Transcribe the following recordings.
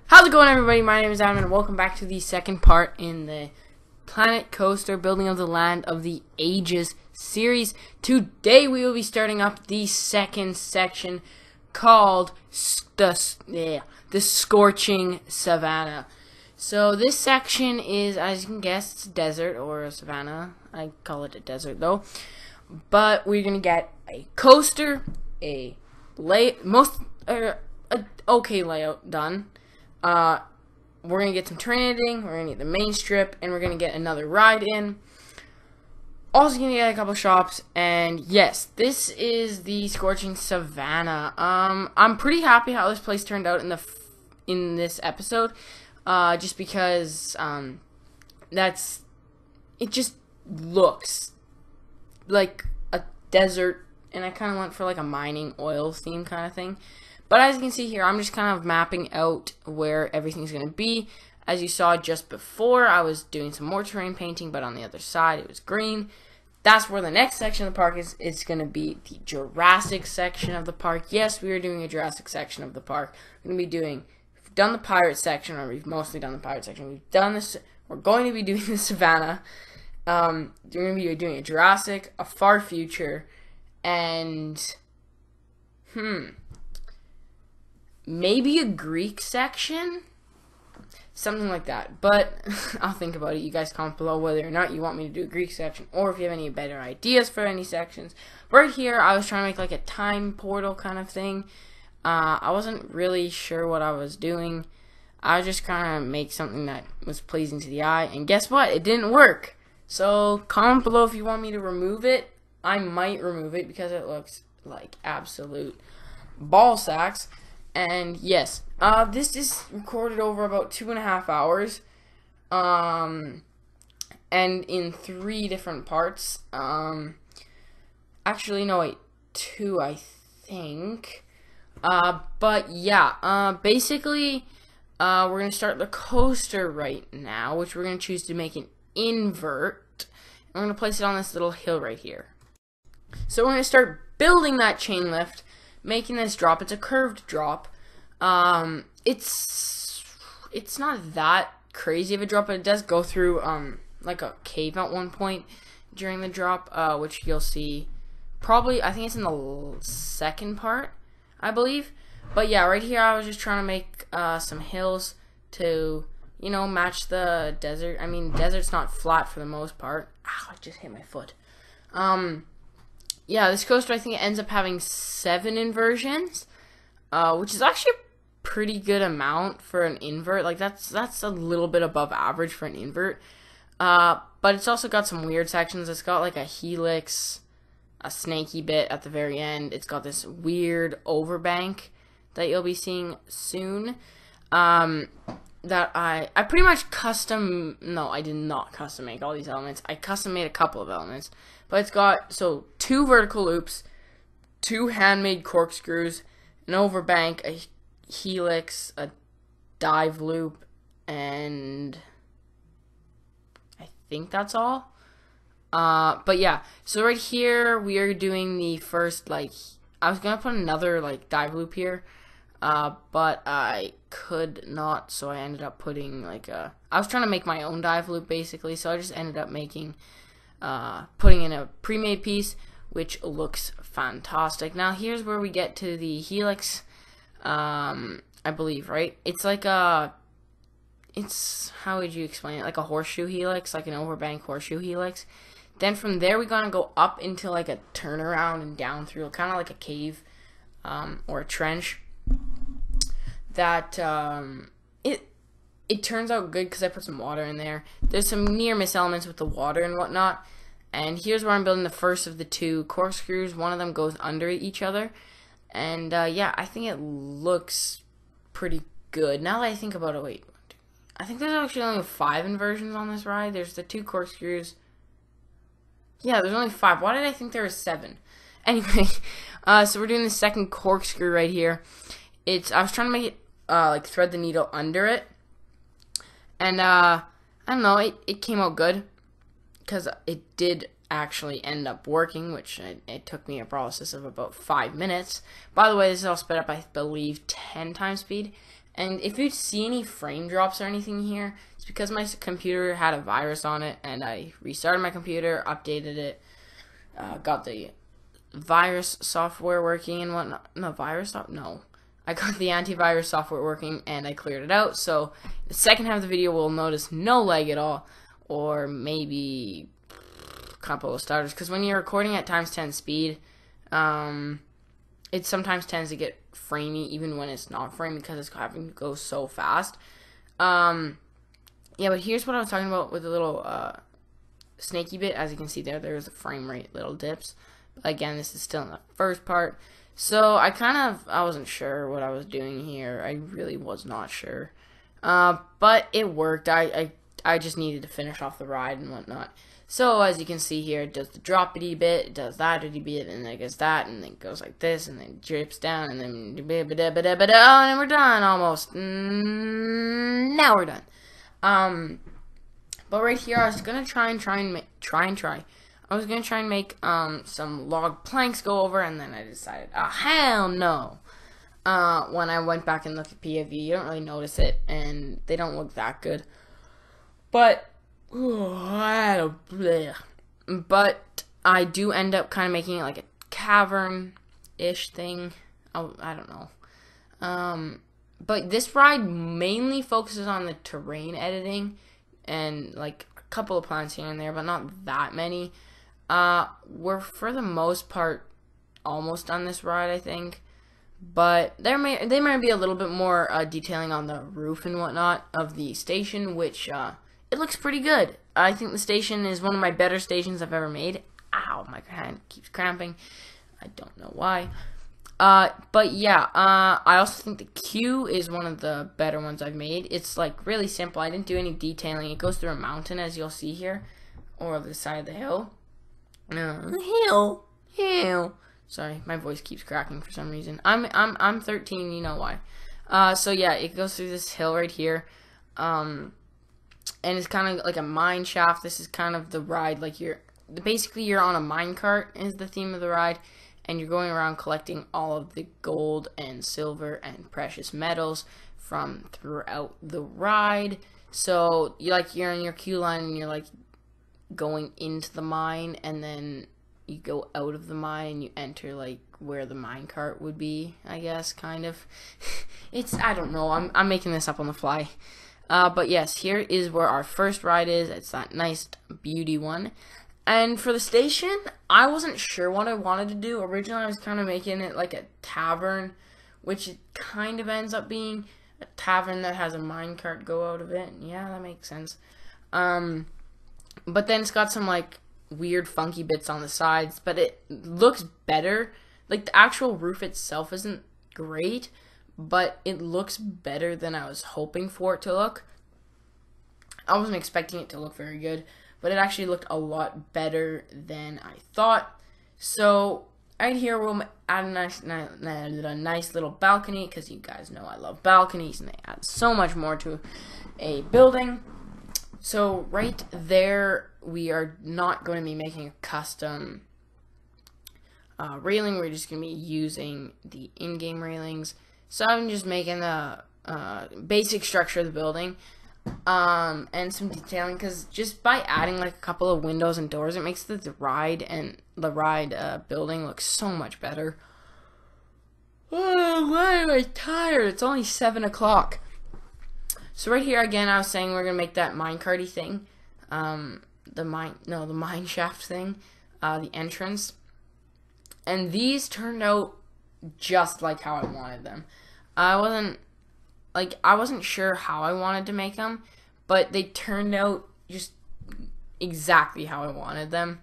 How's it going, everybody? My name is Adam, and welcome back to the second part in the Planet Coaster Building of the Land of the Ages series. Today we will be starting up the second section called the Scorching Savanna. So this section is, as you can guess, it's a desert or a savanna. I call it a desert though. But we're gonna get a coaster, okay layout done. We're gonna get some train editing, we're gonna get the main strip, and we're gonna get another ride in. Also gonna get a couple shops, and yes, this is the Scorching Savanna. I'm pretty happy how this place turned out in this episode, just because it just looks like a desert, and I kind of went for like a mining oil theme kind of thing. But as you can see here, I'm just kind of mapping out where everything's going to be. As you saw just before, I was doing some more terrain painting, but on the other side it was green. That's where the next section of the park is. It's going to be the Jurassic section of the park. Yes, we are doing a Jurassic section of the park. We've done the pirate section, or we've mostly done the pirate section. We've done this. We're going to be doing the Savannah. We're going to be doing a Jurassic, a Far Future, and maybe a Greek section? Something like that. But I'll think about it. You guys comment below whether or not you want me to do a Greek section, or if you have any better ideas for any sections. Right here, I was trying to make like a time portal kind of thing. I wasn't really sure what I was doing. I was just trying to make something that was pleasing to the eye. And guess what? It didn't work. So comment below if you want me to remove it. I might remove it because it looks like absolute ball sacks. And yes, this is recorded over about 2.5 hours, and in 3 different parts. Actually, no, wait, 2, I think. But yeah, basically, we're gonna start the coaster right now, which we're gonna choose to make an invert. And we're gonna place it on this little hill right here. So we're gonna start building that chain lift, making this drop. It's a curved drop. It's not that crazy of a drop, but it does go through like a cave at one point during the drop, which you'll see probably, I think it's in the second part, I believe. But yeah, right here I was just trying to make some hills to, you know, match the desert. I mean, desert's not flat for the most part. Ow, I just hit my foot. Yeah, this coaster, I think it ends up having 7 inversions, which is actually a pretty good amount for an invert. Like, that's a little bit above average for an invert. But it's also got some weird sections. It's got like a helix, a snaky bit at the very end. It's got this weird overbank that you'll be seeing soon. That I pretty much I did not custom make all these elements. I custom made a couple of elements. But it's got, 2 vertical loops, 2 handmade corkscrews, an overbank, a helix, a dive loop, and I think that's all. But yeah, so right here we are doing the first, I was gonna put another dive loop here, but I could not, so I ended up putting I was trying to make my own dive loop basically, so I just ended up making putting in a pre-made piece, which looks fantastic. Now here's where we get to the helix, I believe, right? It's like how would you explain it? Like a horseshoe helix, like an overbank horseshoe helix. Then from there we're gonna go up into like a turnaround and down through kind of like a cave, or a trench. That it turns out good because I put some water in there. There's some near miss elements with the water and whatnot. And here's where I'm building the first of the 2 corkscrews. One of them goes under each other. And yeah, I think it looks pretty good. Now that I think about it, wait. I think there's actually only 5 inversions on this ride. There's the 2 corkscrews. Yeah, there's only 5. Why did I think there was 7? Anyway, so we're doing the second corkscrew right here. I was trying to make it thread the needle under it. And I don't know, it came out good, because it did actually end up working, which it took me a process of about 5 minutes. By the way, this is all sped up, I believe, 10 times speed. And if you see any frame drops or anything here, it's because my computer had a virus on it, and I restarted my computer, updated it, got the virus software working and whatnot. No, no. I got the antivirus software working, and I cleared it out, so the second half of the video will notice no lag at all, or maybe a couple of stutters, because when you're recording at times 10 speed, it sometimes tends to get framey even when it's not framey because it's having to go so fast. Yeah, but here's what I was talking about with the little snaky bit. As you can see there's the frame rate little dips. But again, this is still in the first part. So I wasn't sure what I was doing here. I really was not sure. But it worked. I just needed to finish off the ride and whatnot. So as you can see here, it does the droppity bit, it does that bit, and then it goes that, and then it goes like this, and then drips down, and then and then we're done almost. Now we're done. But right here, I was gonna try and I was gonna try and make some log planks go over, and then I decided, oh hell no. When I went back and looked at POV, you don't really notice it, and they don't look that good. But I do end up kind of making it like a cavern-ish thing. I don't know. But this ride mainly focuses on the terrain editing and like a couple of plants here and there, but not that many. We're for the most part almost on this ride, I think. But they might be a little bit more detailing on the roof and whatnot of the station, which it looks pretty good. I think the station is one of my better stations I've ever made. Ow, my hand keeps cramping. I don't know why. But yeah, I also think the queue is one of the better ones I've made. It's like really simple. I didn't do any detailing. It goes through a mountain, as you'll see here, or the side of the hill. Hill. Sorry, my voice keeps cracking for some reason. I'm 13. You know why? So yeah, it goes through this hill right here. And it's kind of like a mine shaft. This is kind of the ride. Like basically you're on a mine cart is the theme of the ride, and you're going around collecting all of the gold and silver and precious metals from throughout the ride. So you're in your queue line, and you're like going into the mine, and then you go out of the mine and you enter like where the mine cart would be, I guess, kind of. I don't know. I'm making this up on the fly. But yes, here is where our first ride is. It's that nice beauty one. And for the station, I wasn't sure what I wanted to do. Originally, I was kind of making it like a tavern, which it kind of ends up being a tavern that has a minecart go out of it. Yeah, that makes sense. But then it's got some like weird funky bits on the sides, but it looks better. Like the actual roof itself isn't great, but it looks better than I was hoping for it to look. I wasn't expecting it to look very good, but it actually looked a lot better than I thought. So right here we'll add a nice little balcony, because you guys know I love balconies and they add so much more to a building. So right there, we are not going to be making a custom railing. We're just going to be using the in-game railings. So I'm just making the basic structure of the building and some detailing, because just by adding like a couple of windows and doors, it makes the ride building look so much better. Oh, why am I tired? It's only 7 o'clock. So right here again, I was saying we're gonna make that minecarty thing, the mine shaft thing, the entrance, and these turned out just like how I wanted them. I wasn't sure how I wanted to make them, but they turned out just exactly how I wanted them.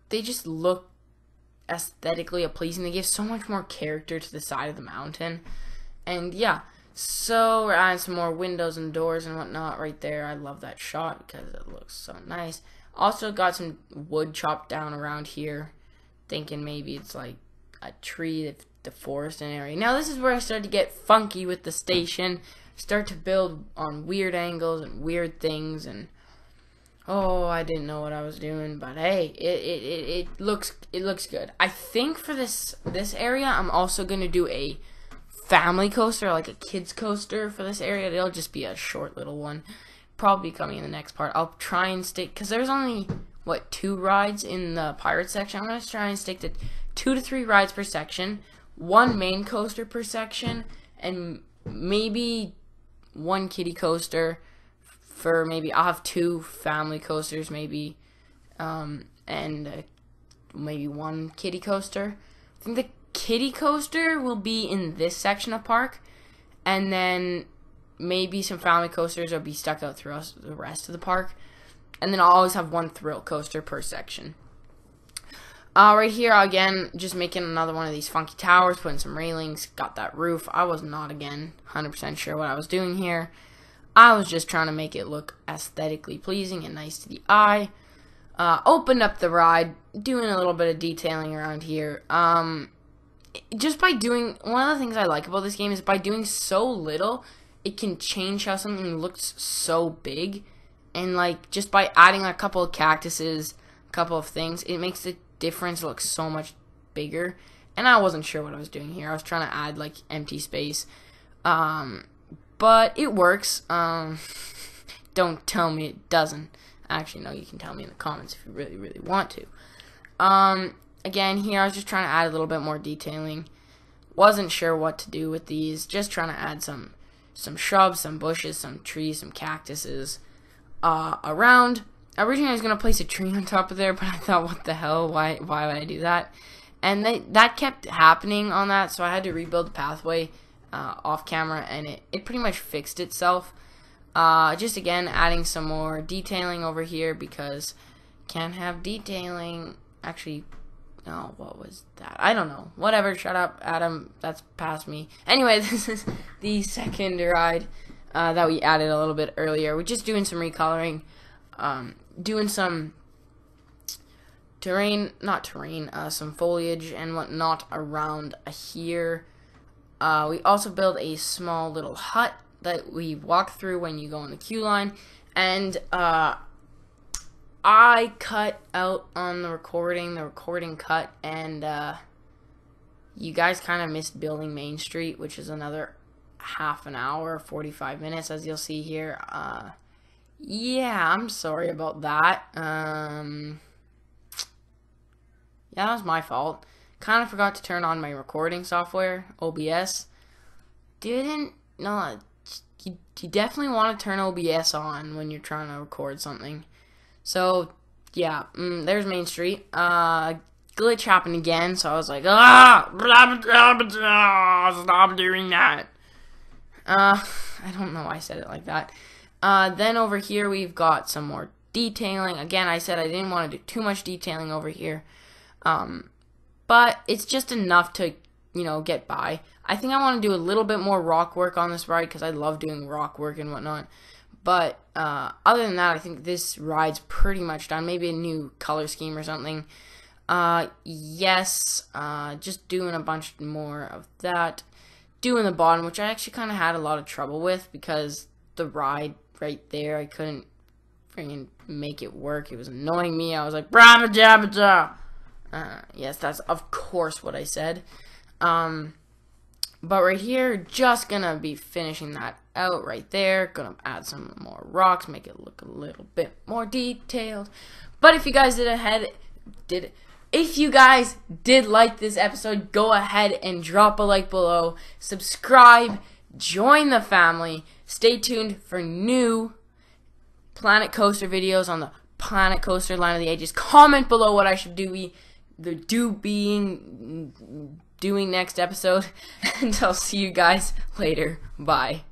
They just look aesthetically pleasing. They give so much more character to the side of the mountain, and yeah. So we're adding some more windows and doors and whatnot right there. I love that shot because it looks so nice. Also got some wood chopped down around here, thinking maybe it's like a tree, the forest and area. Now this is where I started to get funky with the station. Start to build on weird angles and weird things, and oh, I didn't know what I was doing, but hey, it looks good. I think for this area, I'm also gonna do a family coaster, like a kid's coaster for this area. It'll just be a short little one. Probably coming in the next part. I'll try and stick, because there's only, what, 2 rides in the pirate section. I'm going to try and stick to 2 to 3 rides per section, 1 main coaster per section, and maybe 1 kiddie coaster for maybe, I'll have 2 family coasters maybe, and maybe 1 kiddie coaster. I think the kiddie coaster will be in this section of park, and then maybe some family coasters will be stuck out throughout the rest of the park, and then I'll always have 1 thrill coaster per section. Right here, again, just making another one of these funky towers, putting some railings, got that roof. I was not, again, 100% sure what I was doing here. I was just trying to make it look aesthetically pleasing and nice to the eye. Opened up the ride, doing a little bit of detailing around here. Just by doing, one of the things I like about this game is by doing so little, it can change how something looks so big. And like, just by adding a couple of cactuses, a couple of things, it makes the difference look so much bigger. And I wasn't sure what I was doing here. I was trying to add like empty space. But it works. Don't tell me it doesn't. Actually, no, you can tell me in the comments if you really, really want to. Again, here I was just trying to add a little bit more detailing. Wasn't sure what to do with these. Just trying to add some shrubs, some bushes, some trees, some cactuses around. Originally, I was going to place a tree on top of there, but I thought, what the hell? Why would I do that? And that kept happening on that, so I had to rebuild the pathway off camera, and it pretty much fixed itself. Just again, adding some more detailing over here, because can't have detailing. Actually, no, what was that? I don't know. Whatever, shut up, Adam. That's past me. Anyway, this is the second ride that we added a little bit earlier. We're just doing some recoloring, doing some some foliage and whatnot around here. We also built a small little hut that we walk through when you go on the queue line, and I cut out on the recording cut, and you guys kind of missed building Main Street, which is another half an hour, 45 minutes, as you'll see here. Yeah, I'm sorry about that. Yeah, that was my fault. Kind of forgot to turn on my recording software, OBS. You definitely want to turn OBS on when you're trying to record something. So, yeah, there's Main Street. Glitch happened again, so I was like, stop doing that. I don't know why I said it like that. Then over here, we've got some more detailing. Again, I said I didn't want to do too much detailing over here. But it's just enough to, get by. I think I want to do a little bit more rock work on this ride, because I love doing rock work and whatnot. But other than that, I think this ride's pretty much done. Maybe a new color scheme or something. Yes, just doing a bunch more of that. Doing the bottom, which I actually kind of had a lot of trouble with, because the ride right there, I couldn't freaking make it work. It was annoying me. I was like, brah, jabba, jabba. Yes, that's of course what I said. But right here, just gonna be finishing that out right there. Gonna add some more rocks, make it look a little bit more detailed. But if you guys did like this episode, go ahead and drop a like below. Subscribe, join the family. Stay tuned for new Planet Coaster videos on the Planet Coaster Line of the Ages. Comment below what I should doing next episode, and I'll see you guys later. Bye.